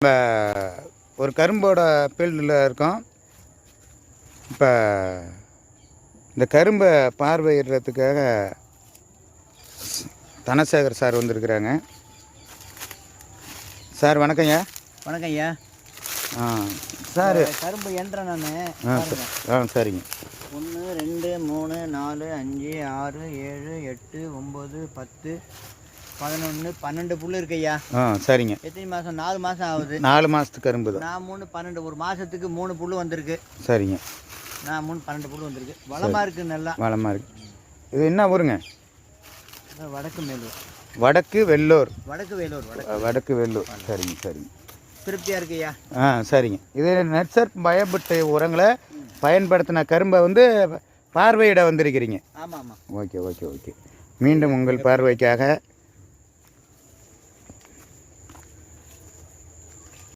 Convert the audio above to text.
இப்போ ஒரு கரும்போட ஃபீல்டில் இருக்கோம். இப்போ இந்த கரும்பை பார்வையிடுறதுக்காக தனசேகர் சார் வந்திருக்கிறாங்க. சார் வணக்கம் ஐயா. வணக்கம் ஐயா. சார் கரும்பு என்றேன் நான். சரிங்க. 1 2 3 4 5 6 7 8 9 10 11 12 புல் இருக்கு ஐயா. சரிங்க. எத்தனை மாதம்? 4 மாதம் ஆகுது. 4 மாதத்துக்கு கரும்பு தான். நான் 3 12 ஒரு மாதத்துக்கு 3 புல் வந்திருக்கு. சரிங்க. நான் 3 12 புல் வந்திருக்கு. வளமாக இருக்குது, நல்லா வளமாக இருக்குது. இது என்ன ஊருங்க? வடக்கு மேலூர். வடக்கு வெள்ளூர். வடக்கு வேலூர். வடக்கு வெள்ளூர். சரிங்க சரிங்க. திருப்தியாக இருக்கு ஐயா. சரிங்க. இது நெட்சர் பயப்பட்ட உரங்களை பயன்படுத்தின கரும்பை வந்து பார்வையிட வந்திருக்கிறீங்க. ஆமாம் ஆமாம். Okay okay okay. மீண்டும் உங்கள் பார்வைக்காக